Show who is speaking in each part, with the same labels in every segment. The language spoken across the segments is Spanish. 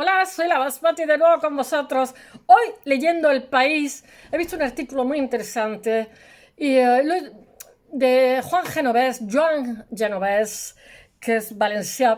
Speaker 1: Hola, soy la Basmati de nuevo con vosotros. Hoy leyendo El País he visto un artículo muy interesante y, de Joan Genovés, que es valencià.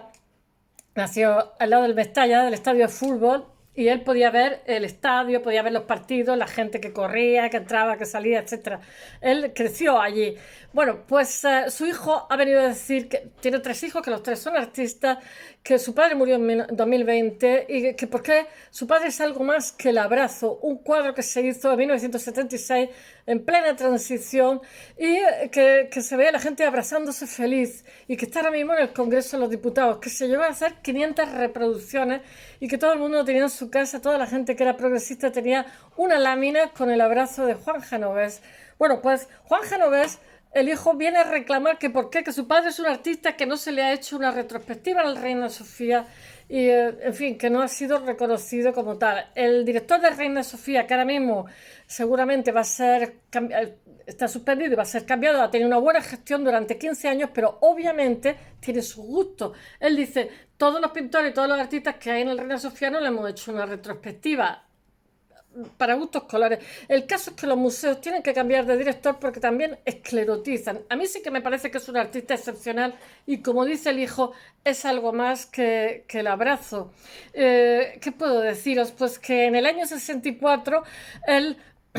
Speaker 1: Nació al lado del Mestalla, del estadio de fútbol, y él podía ver el estadio, podía ver los partidos, la gente que corría, que entraba, que salía, etcétera. Él creció allí. Bueno, pues su hijo ha venido a decir que tiene tres hijos, que los tres son artistas, que su padre murió en 2020 y que porque su padre es algo más que El Abrazo, un cuadro que se hizo en 1976 en plena transición y que se ve a la gente abrazándose feliz y que está ahora mismo en el Congreso de los Diputados, que se llegó a hacer 500 reproducciones y que todo el mundo tenía en su casa, toda la gente que era progresista tenía una lámina con el abrazo de Juan Genovés. Bueno, pues Juan Genovés, el hijo, viene a reclamar que por qué, que su padre es un artista, que no se le ha hecho una retrospectiva al Reina Sofía y, en fin, que no ha sido reconocido como tal. El director de Reina Sofía, que ahora mismo seguramente va a ser está suspendido y va a ser cambiado, ha tenido una buena gestión durante 15 años, pero obviamente tiene su gusto. Él dice, todos los pintores y todos los artistas que hay en el Reina Sofía no le hemos hecho una retrospectiva para gustos colores. El caso es que los museos tienen que cambiar de director porque también esclerotizan. A mí sí que me parece que es un artista excepcional y, como dice el hijo, es algo más que el abrazo. ¿Qué puedo deciros? Pues que en el año 64 él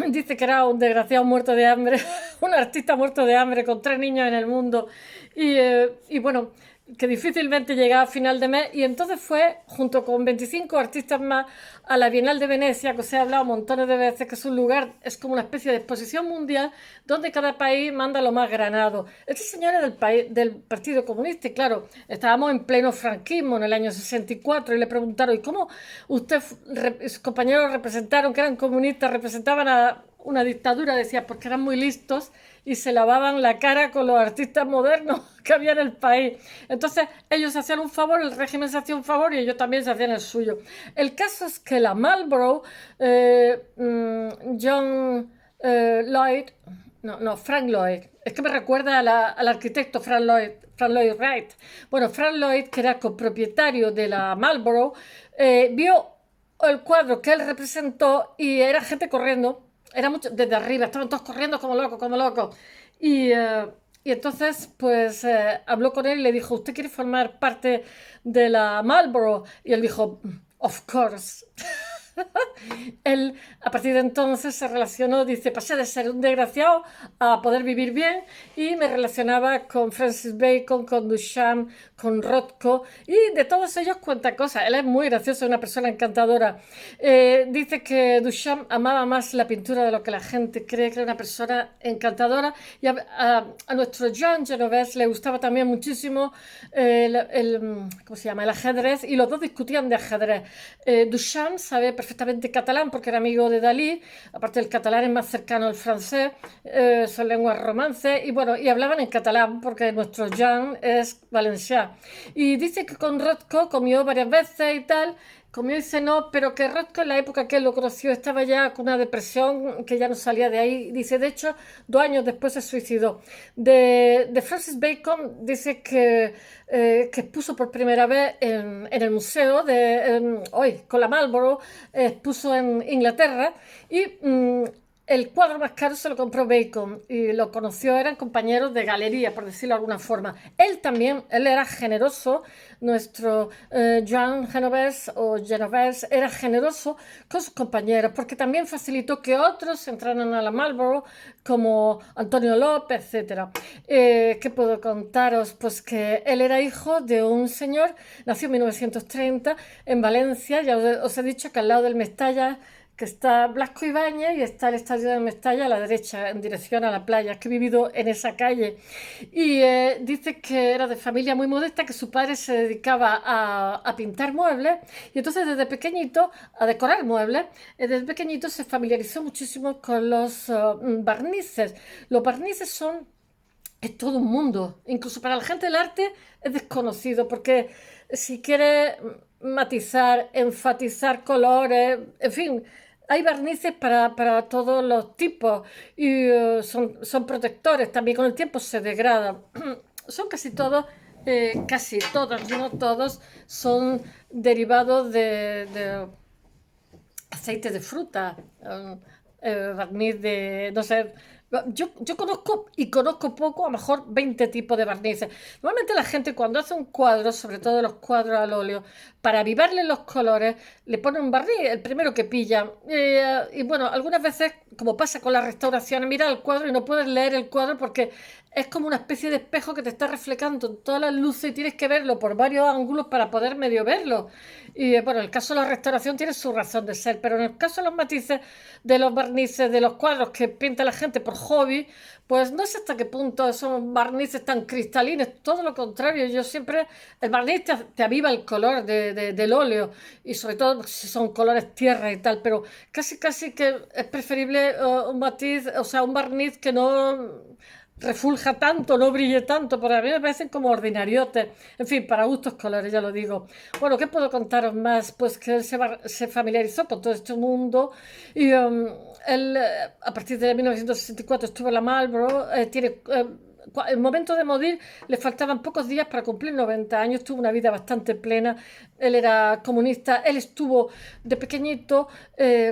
Speaker 1: dice que era un desgraciado muerto de hambre, un artista muerto de hambre con tres niños en el mundo y bueno, que difícilmente llegaba a final de mes, y entonces fue, junto con 25 artistas más, a la Bienal de Venecia, que os he hablado montones de veces, que es un lugar, es como una especie de exposición mundial, donde cada país manda lo más granado. Este señor es del Partido Comunista, y claro, estábamos en pleno franquismo en el año 64, y le preguntaron, ¿y cómo sus compañeros representaron que eran comunistas, representaban a una dictadura? Decía, porque eran muy listos y se lavaban la cara con los artistas modernos que había en el país. Entonces ellos hacían un favor, el régimen se hacía un favor y ellos también se hacían el suyo. El caso es que la Marlboro, John Lloyd, no, Frank Lloyd, es que me recuerda al arquitecto Frank Lloyd Wright. Bueno, Frank Lloyd, que era copropietario de la Marlboro, vio el cuadro que él representó y era gente corriendo, era mucho desde arriba, estaban todos corriendo como locos, como locos. Y, y entonces, pues, habló con él y le dijo, ¿usted quiere formar parte de la Marlboro? Y él dijo, of course. Él, a partir de entonces, se relacionó, dice, pasé de ser un desgraciado a poder vivir bien, y me relacionaba con Francis Bacon, con Duchamp, con Rothko, y de todos ellos cuenta cosas. Él es muy gracioso, una persona encantadora. Dice que Duchamp amaba más la pintura de lo que la gente cree, que era una persona encantadora, y a nuestro Joan Genovés le gustaba también muchísimo ¿cómo se llama? El ajedrez, y los dos discutían de ajedrez. Duchamp sabe perfectamente catalán porque era amigo de Dalí, aparte el catalán es más cercano al francés, son lenguas romances, y bueno, y hablaban en catalán porque nuestro Jean es valencià. Y dice que con Rothko comió varias veces y tal, comió y cenó, pero que Rothko en la época que él lo conoció estaba ya con una depresión que ya no salía de ahí. Dice, de hecho, 2 años después se suicidó. De Francis Bacon dice que expuso por primera vez en el museo hoy con la Marlborough, expuso en Inglaterra, y el cuadro más caro se lo compró Bacon y lo conoció, eran compañeros de galería, por decirlo de alguna forma. Él también, él era generoso, nuestro Joan Genovés o Genovés era generoso con sus compañeros, porque también facilitó que otros entraran a la Marlborough, como Antonio López, etcétera. ¿Qué puedo contaros? Pues que él era hijo de un señor, nació en 1930 en Valencia, ya os he dicho que al lado del Mestalla, que está Blasco Ibáñez, y está el estadio de Mestalla a la derecha, en dirección a la playa, que he vivido en esa calle. Y dice que era de familia muy modesta, que su padre se dedicaba a pintar muebles, y entonces desde pequeñito, a decorar muebles, desde pequeñito se familiarizó muchísimo con los barnices. Los barnices son es todo un mundo. Incluso para la gente del arte es desconocido, porque si quiere matizar, enfatizar colores, en fin, hay barnices para todos los tipos, y son protectores, también con el tiempo se degradan. Son casi todos casi todos, no todos, son derivados de aceite de fruta, barniz de, no sé, yo conozco poco, a lo mejor 20 tipos de barnices. Normalmente la gente cuando hace un cuadro, sobre todo los cuadros al óleo, para avivarle los colores, le pone un barniz, el primero que pilla. Y bueno, algunas veces, como pasa con las restauraciones, mira el cuadro y no puedes leer el cuadro porque es como una especie de espejo que te está reflejando en todas las luces y tienes que verlo por varios ángulos para poder medio verlo. Y bueno, el caso de la restauración tiene su razón de ser, pero en el caso de los matices de los barnices, de los cuadros que pinta la gente por hobby, pues no sé hasta qué punto son barnices tan cristalinos, todo lo contrario, yo siempre, el barniz te aviva el color del óleo y sobre todo si son colores tierra y tal, pero casi que es preferible un matiz, o sea, un barniz que no refulja tanto, no brille tanto, porque a mí me parecen como ordinariotes. En fin, para gustos colores, ya lo digo. Bueno, ¿qué puedo contaros más? Pues que él se familiarizó con todo este mundo y él, a partir de 1964 estuvo en la Marlboro, el momento de morir le faltaban pocos días para cumplir 90 años, tuvo una vida bastante plena, él era comunista, él estuvo de pequeñito,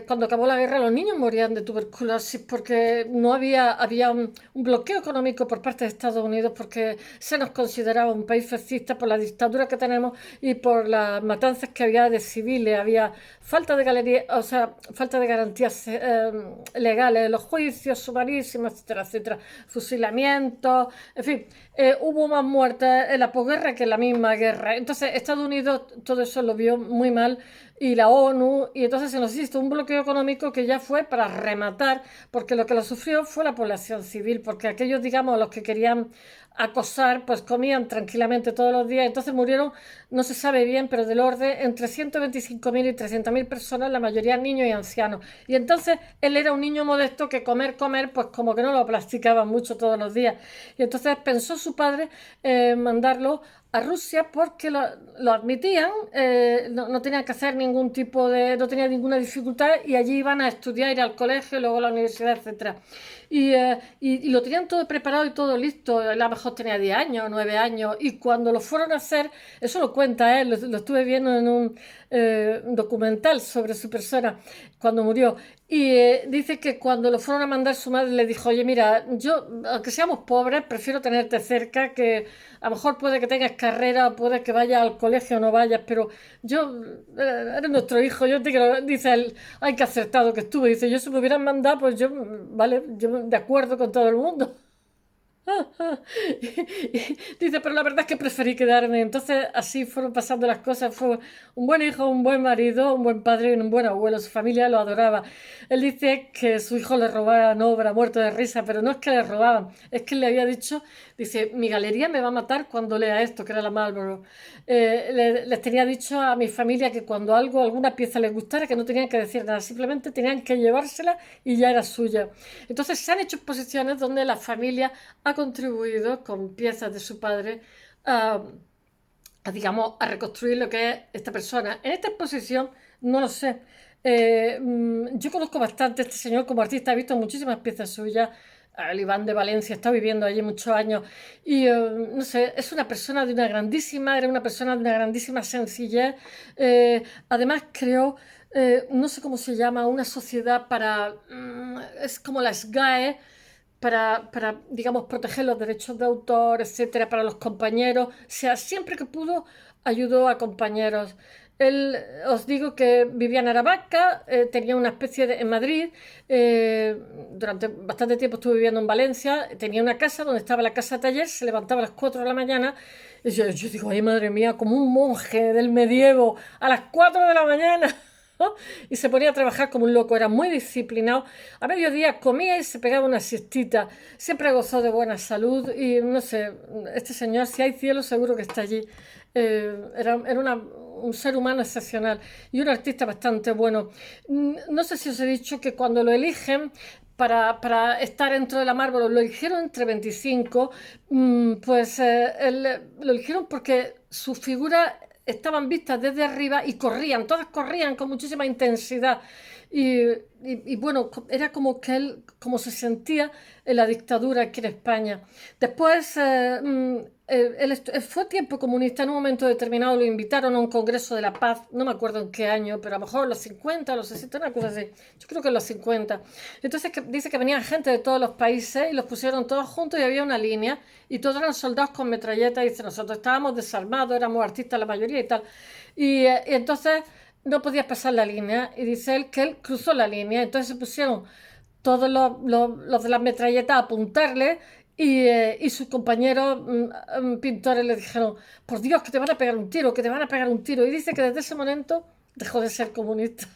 Speaker 1: cuando acabó la guerra los niños morían de tuberculosis porque no había un bloqueo económico por parte de Estados Unidos porque se nos consideraba un país fascista por la dictadura que tenemos y por las matanzas que había de civiles, había falta de galería, o sea, falta de garantías legales, los juicios sumarísimos, etcétera, etcétera, fusilamientos, en fin, hubo más muertes en la posguerra que en la misma guerra. Entonces, Estados Unidos todo eso lo vio muy mal y la ONU, y entonces se nos hizo un bloqueo económico que ya fue para rematar, porque lo que lo sufrió fue la población civil, porque aquellos, digamos, los que querían acosar, pues comían tranquilamente todos los días, entonces murieron, no se sabe bien, pero del orden entre 125.000 y 300.000 personas, la mayoría niños y ancianos. Y entonces él era un niño modesto que comer, pues como que no lo practicaba mucho todos los días. Y entonces pensó su padre mandarlo a Rusia porque lo admitían, no tenían que hacer ningún tipo de, no tenía ninguna dificultad y allí iban a estudiar, ir al colegio, luego a la universidad, etcétera. Y lo tenían todo preparado y todo listo. Él a lo mejor tenía 10 años, 9 años. Y cuando lo fueron a hacer, eso lo cuenta él, lo estuve viendo en un documental sobre su persona cuando murió. Y dice que cuando lo fueron a mandar, su madre le dijo: Oye, mira, yo, aunque seamos pobres, prefiero tenerte cerca, que a lo mejor puede que tengas carrera, puede que vayas al colegio o no vayas, pero yo, eres nuestro hijo, yo te quiero. Dice él: Ay, qué acertado que estuve. Dice: Yo si me hubieran mandado, pues yo, vale, yo de acuerdo con todo el mundo. Dice, pero la verdad es que preferí quedarme. Entonces así fueron pasando las cosas. Fue un buen hijo, un buen marido, un buen padre y un buen abuelo. Su familia lo adoraba. Él dice que su hijo le robaba obra, muerto de risa, pero no es que le robaban, es que él le había dicho, dice, mi galería me va a matar cuando lea esto, que era la Marlboro. Les tenía dicho a mi familia que cuando alguna pieza les gustara, que no tenían que decir nada, simplemente tenían que llevársela y ya era suya. Entonces se han hecho exposiciones donde la familia ha contribuido con piezas de su padre a, digamos, a reconstruir lo que es esta persona. En esta exposición, no lo sé, yo conozco bastante a este señor como artista, he visto muchísimas piezas suyas. El Iván de Valencia está viviendo allí muchos años y no sé, es una persona de una grandísima, era una persona de una grandísima sencillez. Además creó, no sé cómo se llama, una sociedad para, es como la SGAE, digamos, proteger los derechos de autor, etcétera, para los compañeros. O sea, siempre que pudo, ayudó a compañeros. Él, os digo que vivía en Aravaca, tenía una especie de, en Madrid, durante bastante tiempo estuve viviendo en Valencia, tenía una casa donde estaba la casa taller, se levantaba a las 4 de la mañana, y yo digo, ay madre mía, como un monje del medievo, a las 4 de la mañana. Y se ponía a trabajar como un loco, era muy disciplinado. A mediodía comía y se pegaba una siestita. Siempre gozó de buena salud y no sé, este señor, si hay cielo, seguro que está allí. Era un ser humano excepcional y un artista bastante bueno. No sé si os he dicho que cuando lo eligen para estar dentro de la Marlboro, lo eligieron entre 25, pues lo eligieron porque su figura estaban vistas desde arriba y corrían, todas corrían con muchísima intensidad. Y bueno, era como que él, como se sentía en la dictadura aquí en España. Después, fue tiempo comunista, en un momento determinado lo invitaron a un congreso de la paz, no me acuerdo en qué año, pero a lo mejor en los 50, los 60, una cosa así, yo creo que en los 50. Entonces dice que venían gente de todos los países y los pusieron todos juntos y había una línea y todos eran soldados con metralletas y dice, nosotros estábamos desarmados, éramos artistas la mayoría y tal. Y entonces no podías pasar la línea y dice él que él cruzó la línea, entonces se pusieron todos los de las metralletas a apuntarle y sus compañeros pintores le dijeron, por Dios, que te van a pegar un tiro, que te van a pegar un tiro. Y dice que desde ese momento dejó de ser comunista.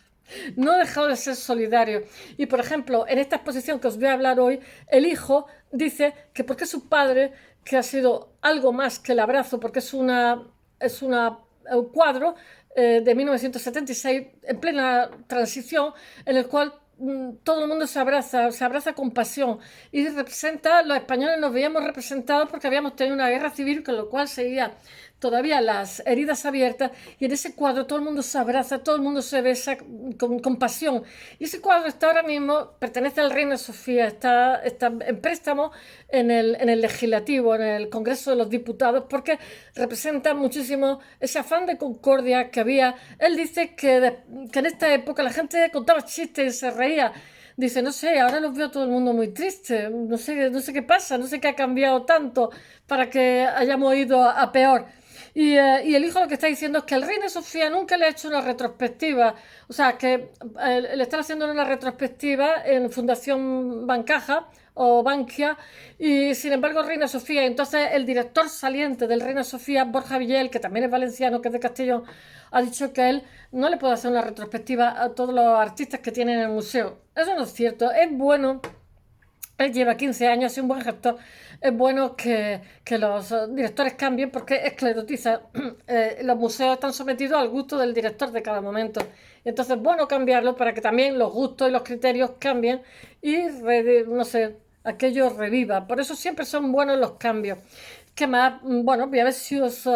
Speaker 1: No dejó de ser solidario. Y por ejemplo, en esta exposición que os voy a hablar hoy, el hijo dice que porque su padre, que ha sido algo más que el abrazo, porque un cuadro de 1976 en plena transición, en el cual todo el mundo se abraza con pasión y representa, los españoles nos veíamos representados porque habíamos tenido una guerra civil, con lo cual seguía todavía las heridas abiertas y en ese cuadro todo el mundo se abraza, todo el mundo se besa con pasión. Y ese cuadro está ahora mismo, pertenece al Reina Sofía, está en préstamo en el legislativo, en el Congreso de los Diputados, porque representa muchísimo ese afán de concordia que había. Él dice que en esta época la gente contaba chistes y se reía. Dice, no sé, ahora los veo todo el mundo muy triste, no sé qué pasa, no sé qué ha cambiado tanto para que hayamos ido a peor. Y el hijo lo que está diciendo es que el Reina Sofía nunca le ha hecho una retrospectiva, o sea, que le están haciendo una retrospectiva en Fundación Bancaja o Bankia, y sin embargo Reina Sofía, entonces el director saliente del Reina Sofía, Borja Villel, que también es valenciano, que es de Castellón, ha dicho que él no le puede hacer una retrospectiva a todos los artistas que tienen en el museo. Eso no es cierto, es bueno. Él lleva 15 años, es un buen gestor. Es bueno que los directores cambien porque esclerotiza. Los museos están sometidos al gusto del director de cada momento. Entonces es bueno cambiarlo para que también los gustos y los criterios cambien y, no sé, aquello reviva. Por eso siempre son buenos los cambios. ¿Qué más? Bueno, voy a ver si os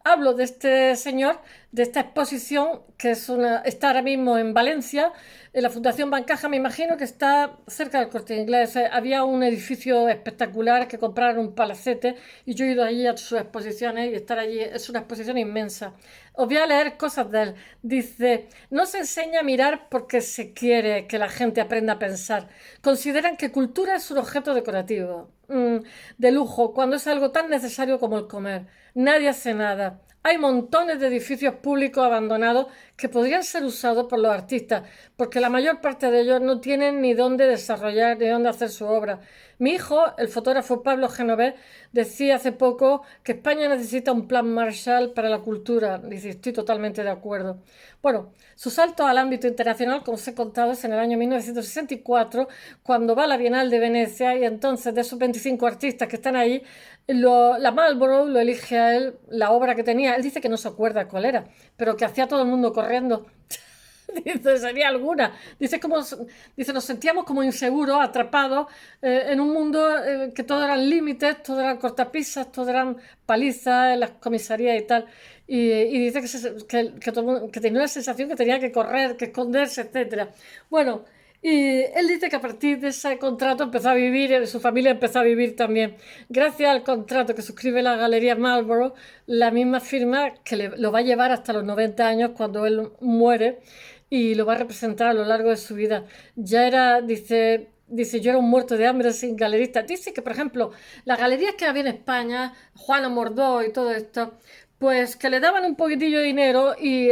Speaker 1: hablo de este señor, de esta exposición que está ahora mismo en Valencia, en la Fundación Bancaja, me imagino que está cerca del Corte Inglés. Había un edificio espectacular que compraron un palacete y yo he ido allí a sus exposiciones y estar allí es una exposición inmensa. Os voy a leer cosas de él. Dice, no se enseña a mirar porque se quiere que la gente aprenda a pensar. Consideran que cultura es un objeto decorativo, de lujo, cuando es algo tan necesario como el comer. Nadie hace nada. Hay montones de edificios públicos abandonados que podrían ser usados por los artistas, porque la mayor parte de ellos no tienen ni dónde desarrollar ni dónde hacer su obra. Mi hijo, el fotógrafo Pablo Genovés, decía hace poco que España necesita un plan Marshall para la cultura. Dice, estoy totalmente de acuerdo. Bueno, su salto al ámbito internacional, como os he contado, es en el año 1964, cuando va a la Bienal de Venecia y entonces de esos 25 artistas que están ahí, la Marlborough lo elige a él, la obra que tenía. Él dice que no se acuerda cuál era, pero que hacía todo el mundo corriendo. Dice, sería alguna. Dice, nos sentíamos como inseguros, atrapados en un mundo que todo eran límites, todo eran cortapisas, todo eran palizas en las comisarías y tal. Y dice que tenía una sensación que tenía que correr, que esconderse, etcétera. Bueno, y él dice que a partir de ese contrato empezó a vivir, su familia empezó a vivir también. Gracias al contrato que suscribe la Galería Marlborough, la misma firma que lo va a llevar hasta los 90 años cuando él muere y lo va a representar a lo largo de su vida. Dice, yo era un muerto de hambre sin galerista. Dice que, por ejemplo, las galerías que había en España, Juana Mordó y todo esto, pues que le daban un poquitillo de dinero y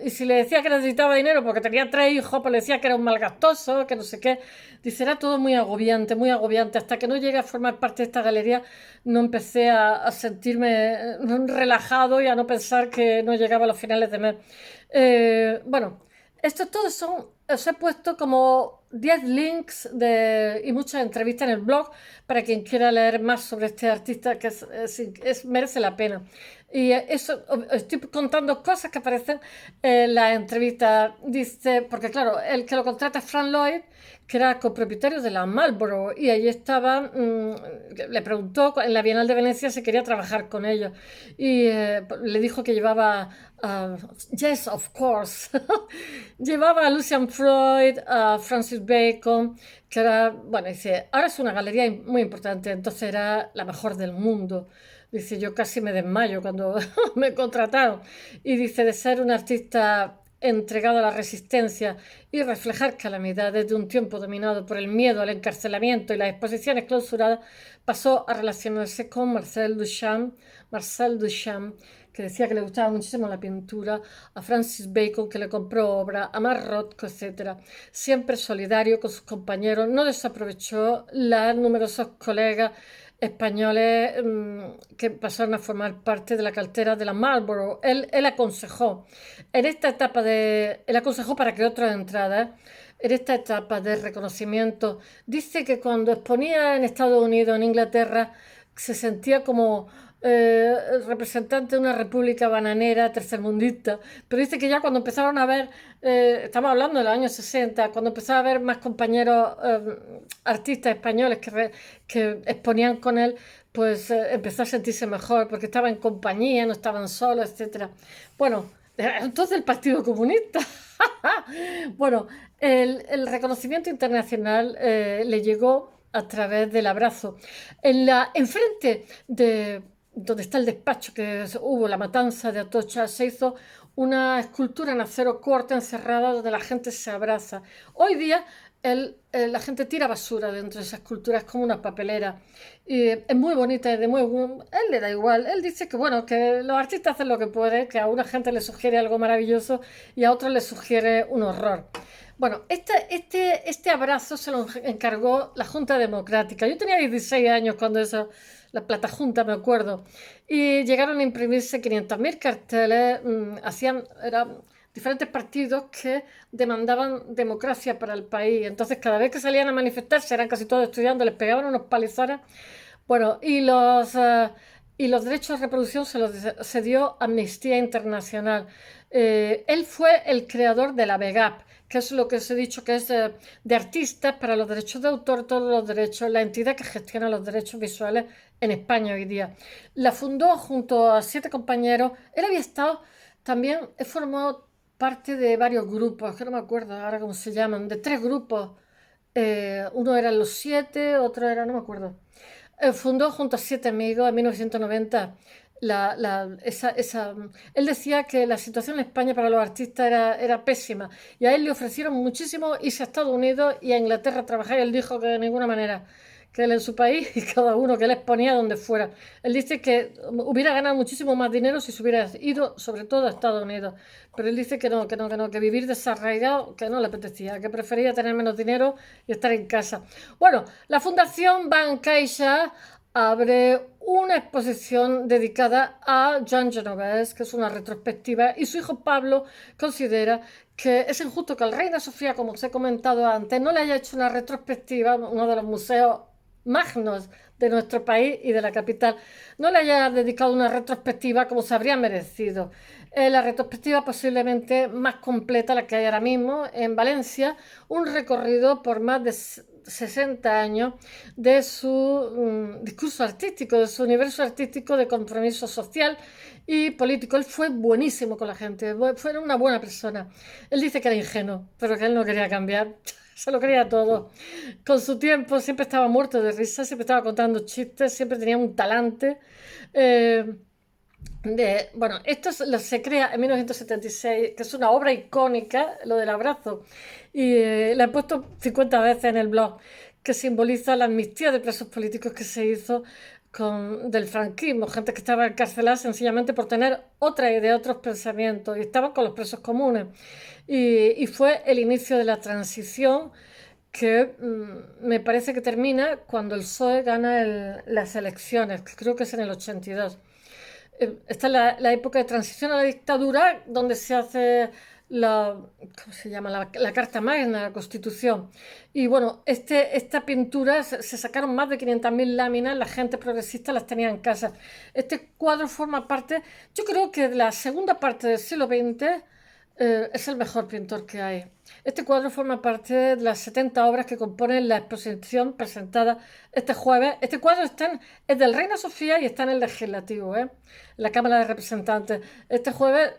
Speaker 1: si le decía que necesitaba dinero porque tenía 3 hijos, pues le decía que era un malgastoso, que no sé qué. Dice, era todo muy agobiante. Hasta que no llegué a formar parte de esta galería, no empecé a sentirme relajado y a no pensar que no llegaba a los finales de mes. Bueno, estos todos os he puesto como 10 links y muchas entrevistas en el blog para quien quiera leer más sobre este artista que merece la pena. Y eso, estoy contando cosas que aparecen en la entrevista. Dice, porque claro, el que lo contrata es Frank Lloyd, que era copropietario de la Marlborough, y allí estaba, le preguntó en la Bienal de Venecia si quería trabajar con ellos. Y le dijo que llevaba, yes, of course, llevaba a Lucian Freud, a Francis Bacon, que era, bueno, dice, ahora es una galería muy importante, entonces era la mejor del mundo. Dice, yo casi me desmayo cuando me contrataron. Y dice, de ser un artista entregado a la resistencia y reflejar calamidades de un tiempo dominado por el miedo al encarcelamiento y las exposiciones clausuradas, pasó a relacionarse con Marcel Duchamp, que decía que le gustaba muchísimo la pintura, a Francis Bacon, que le compró obra, a Mark Rothko, etc. Siempre solidario con sus compañeros, no desaprovechó las numerosos colegas españoles que pasaron a formar parte de la cartera de la Marlborough. Él aconsejó en esta etapa él aconsejó para que otros entraran. En esta etapa de reconocimiento, dice que cuando exponía en Estados Unidos, en Inglaterra, se sentía como representante de una república bananera, tercermundista, pero dice que ya cuando empezaron a ver, estamos hablando de los años 60, cuando empezaba a ver más compañeros artistas españoles que exponían con él, pues empezó a sentirse mejor, porque estaba en compañía, no estaban solos, etc. Bueno, entonces el Partido Comunista. Bueno, el reconocimiento internacional le llegó a través del abrazo. Enfrente de donde está el despacho que hubo la matanza de Atocha, se hizo una escultura en acero corte encerrada donde la gente se abraza. Hoy día la gente tira basura dentro de esa escultura, es como una papelera. Y es muy bonita, él le da igual. Él dice que bueno, que los artistas hacen lo que pueden, que a una gente le sugiere algo maravilloso y a otros le sugiere un horror. Bueno, este abrazo se lo encargó la Junta Democrática. Yo tenía 16 años cuando la Plata Junta, me acuerdo, y llegaron a imprimirse 500.000 carteles, eran diferentes partidos que demandaban democracia para el país. Entonces, cada vez que salían a manifestarse, eran casi todos estudiantes, les pegaban unos palizones. Bueno, y los derechos de reproducción se los cedió Amnistía Internacional. Él fue el creador de la VEGAP, que es lo que os he dicho que es de artistas para los derechos de autor, todos los derechos, la entidad que gestiona los derechos visuales en España hoy día. La fundó junto a 7 compañeros. Él había estado también, formó parte de varios grupos, que no me acuerdo ahora cómo se llaman, de 3 grupos. Uno eran los 7, otro era, no me acuerdo. Fundó junto a 7 amigos en 1990 él decía que la situación en España para los artistas era pésima y a él le ofrecieron muchísimo irse a Estados Unidos y a Inglaterra a trabajar y él dijo que de ninguna manera, que él en su país y cada uno que él exponía donde fuera. Él dice que hubiera ganado muchísimo más dinero si se hubiera ido sobre todo a Estados Unidos, pero él dice que no, que vivir desarraigado, que no le apetecía, que prefería tener menos dinero y estar en casa. Bueno, la Fundación Bancaixa abre una exposición dedicada a Joan Genovés, que es una retrospectiva, y su hijo Pablo considera que es injusto que el Reina Sofía, como os he comentado antes, no le haya hecho una retrospectiva, uno de los museos magnos de nuestro país y de la capital, no le haya dedicado una retrospectiva como se habría merecido. La retrospectiva posiblemente más completa, la que hay ahora mismo en Valencia, un recorrido por más de 60 años de su discurso artístico, de su universo artístico de compromiso social y político. Él fue buenísimo con la gente, fue una buena persona. Él dice que era ingenuo, pero que él no quería cambiar. Se lo creía todo. Con su tiempo siempre estaba muerto de risa, siempre estaba contando chistes, siempre tenía un talante. Bueno, esto se crea en 1976, que es una obra icónica, lo del abrazo, y la he puesto 50 veces en el blog, que simboliza la amnistía de presos políticos que se hizo del franquismo, gente que estaba encarcelada sencillamente por tener otra idea, otros pensamientos, y estaban con los presos comunes. Y fue el inicio de la transición que me parece que termina cuando el PSOE gana las elecciones, que creo que es en el 82. Esta es la época de transición a la dictadura, donde se hace ¿cómo se llama? La Carta Magna, la Constitución. Y bueno, esta pintura, se sacaron más de 500.000 láminas, la gente progresista las tenía en casa. Este cuadro forma parte, yo creo que de la segunda parte del siglo XX, es el mejor pintor que hay. Este cuadro forma parte de las 70 obras que componen la exposición presentada este jueves. Este cuadro es del Reina Sofía y está en el Legislativo, en la Cámara de Representantes. Este jueves,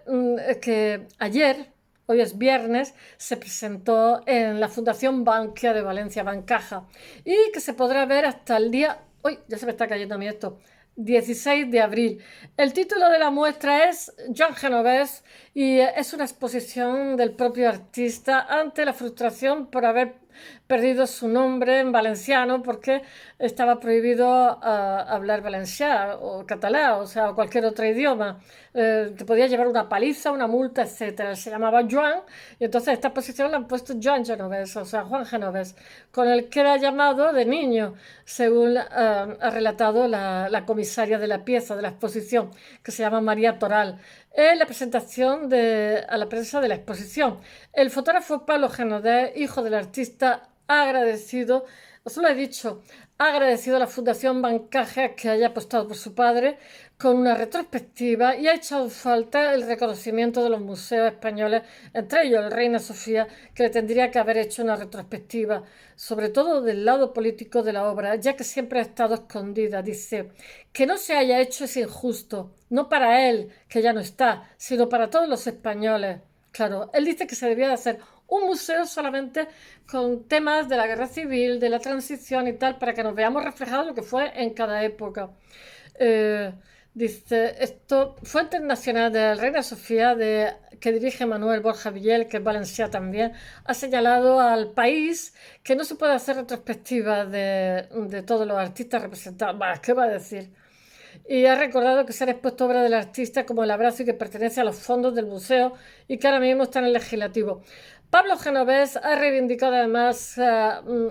Speaker 1: que ayer, hoy es viernes, se presentó en la Fundación Bankia de Valencia, Bancaja, y que se podrá ver hasta el día... ¡Uy! Ya se me está cayendo a mí esto. 16 de abril. El título de la muestra es Joan Genovés y es una exposición del propio artista ante la frustración por haber perdido su nombre en valenciano porque estaba prohibido hablar valencià o catalán, o sea, o cualquier otro idioma. Te podía llevar una paliza, una multa, etcétera. Se llamaba Joan y entonces esta exposición la han puesto Joan Genovés, o sea, Juan Genovés, con el que era llamado de niño, según ha relatado la comisaria de la pieza, de la exposición, que se llama María Toral, en la presentación a la prensa de la exposición. El fotógrafo Pablo Genovés, hijo del artista, ha agradecido, os lo he dicho, ha agradecido a la Fundación Bancaja que haya apostado por su padre con una retrospectiva y ha echado falta el reconocimiento de los museos españoles, entre ellos el Reina Sofía, que le tendría que haber hecho una retrospectiva, sobre todo del lado político de la obra, ya que siempre ha estado escondida. Dice, que no se haya hecho es injusto, no para él, que ya no está, sino para todos los españoles. Claro, él dice que se debía de hacer un museo solamente con temas de la guerra civil, de la transición y tal, para que nos veamos reflejados lo que fue en cada época. Eh, Dice, esto, Fuente Nacional de la Reina Sofía, que dirige Manuel Borja Villel, que es valencià también, ha señalado al país que no se puede hacer retrospectiva de todos los artistas representados. Bah, ¿qué va a decir? Y ha recordado que se han expuesto obras del artista como El abrazo y que pertenece a los fondos del museo y que ahora mismo está en el legislativo. Pablo Genovés ha reivindicado además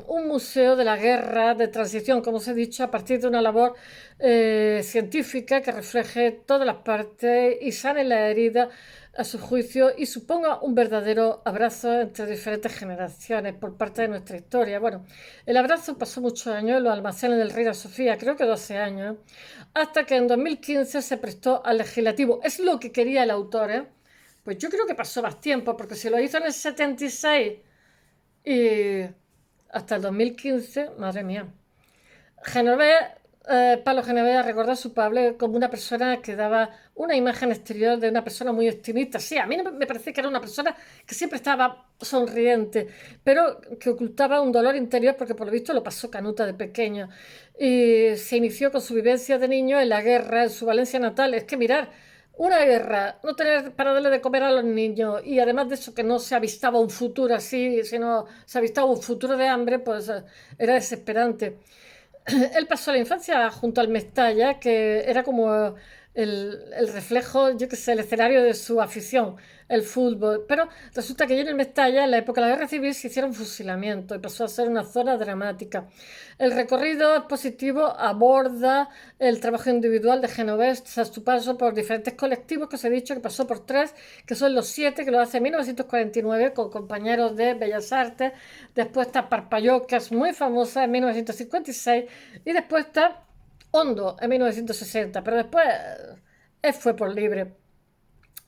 Speaker 1: un museo de la guerra de transición, como os he dicho, a partir de una labor científica que refleje todas las partes y sane la herida a su juicio y suponga un verdadero abrazo entre diferentes generaciones por parte de nuestra historia. Bueno, el abrazo pasó muchos años en los almacenes del Reina Sofía, creo que 12 años, hasta que en 2015 se prestó al legislativo. Es lo que quería el autor, ¿eh? Pues yo creo que pasó más tiempo, porque si lo hizo en el 76 y hasta el 2015, madre mía. Genovés, Pablo Genovés recordó a su padre como una persona que daba una imagen exterior de una persona muy optimista. Sí, a mí me parece que era una persona que siempre estaba sonriente, pero que ocultaba un dolor interior porque por lo visto lo pasó canuta de pequeño. Y se inició con su vivencia de niño en la guerra, en su Valencia natal. Es que mirar, una guerra, no tener para darle de comer a los niños y además de eso que no se avistaba un futuro así, sino se avistaba un futuro de hambre, pues era desesperante. Él pasó la infancia junto al Mestalla, que era como el reflejo, yo qué sé, el escenario de su afición, el fútbol. Pero resulta que allí en el Mestalla, en la época de la Guerra Civil, se hicieron fusilamientos y pasó a ser una zona dramática. El recorrido expositivo aborda el trabajo individual de Genovés tras su paso por diferentes colectivos, que os he dicho que pasó por tres, que son los siete, que lo hace en 1949 con compañeros de Bellas Artes. Después está Parpalló, que es muy famosa, en 1956. Y después está Hondo, en 1960. Pero después él fue por libre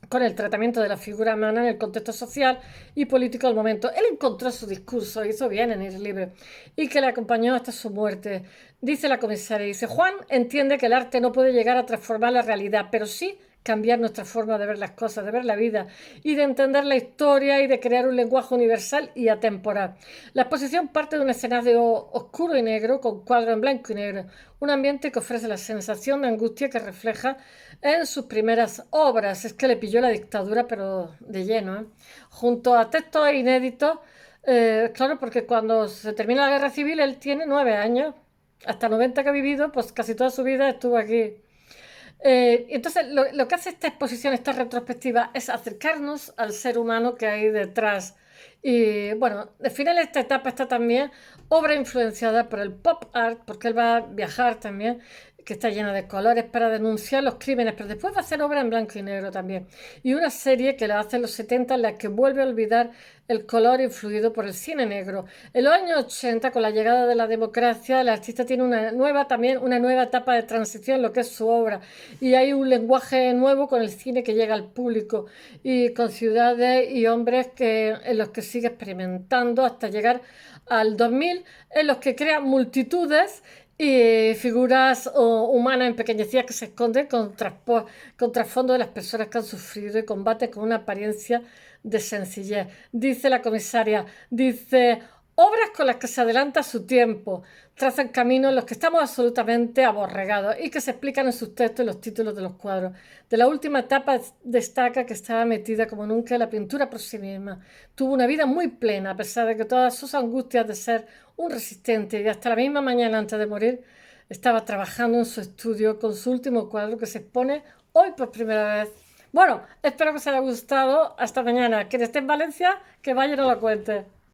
Speaker 1: con el tratamiento de la figura humana en el contexto social y político del momento. Él encontró su discurso, hizo bien en ir libre y que le acompañó hasta su muerte. Dice la comisaria, dice, Juan entiende que el arte no puede llegar a transformar la realidad, pero sí cambiar nuestra forma de ver las cosas, de ver la vida y de entender la historia y de crear un lenguaje universal y atemporal. La exposición parte de un escenario oscuro y negro con cuadros en blanco y negro, un ambiente que ofrece la sensación de angustia que refleja en sus primeras obras. Es que le pilló la dictadura, pero de lleno, ¿eh? Junto a textos inéditos, claro, porque cuando se termina la guerra civil él tiene 9 años, hasta 90 que ha vivido, pues casi toda su vida estuvo aquí. Entonces, lo que hace esta exposición, esta retrospectiva, es acercarnos al ser humano que hay detrás. Y bueno, al final de esta etapa está también obra influenciada por el pop art, porque él va a viajar también, que está llena de colores para denunciar los crímenes, pero después va a hacer obra en blanco y negro también. Y una serie que la hace en los 70 en la que vuelve a olvidar el color influido por el cine negro. En los años 80, con la llegada de la democracia, el artista tiene también una nueva etapa de transición en lo que es su obra. Y hay un lenguaje nuevo con el cine que llega al público y con ciudades y hombres en los que sigue experimentando hasta llegar al 2000, en los que crea multitudes y figuras humanas empequeñecidas que se esconden con trasfondo de las personas que han sufrido y combate con una apariencia de sencillez. Dice la comisaria, dice, Obras con las que se adelanta su tiempo, trazan caminos en los que estamos absolutamente aborregados y que se explican en sus textos y los títulos de los cuadros. De la última etapa destaca que estaba metida como nunca en la pintura por sí misma. Tuvo una vida muy plena, a pesar de que todas sus angustias de ser un resistente, y hasta la misma mañana antes de morir estaba trabajando en su estudio con su último cuadro que se expone hoy por primera vez. Bueno, espero que os haya gustado. Hasta mañana. Quien esté en Valencia, que vaya y nos lo cuente.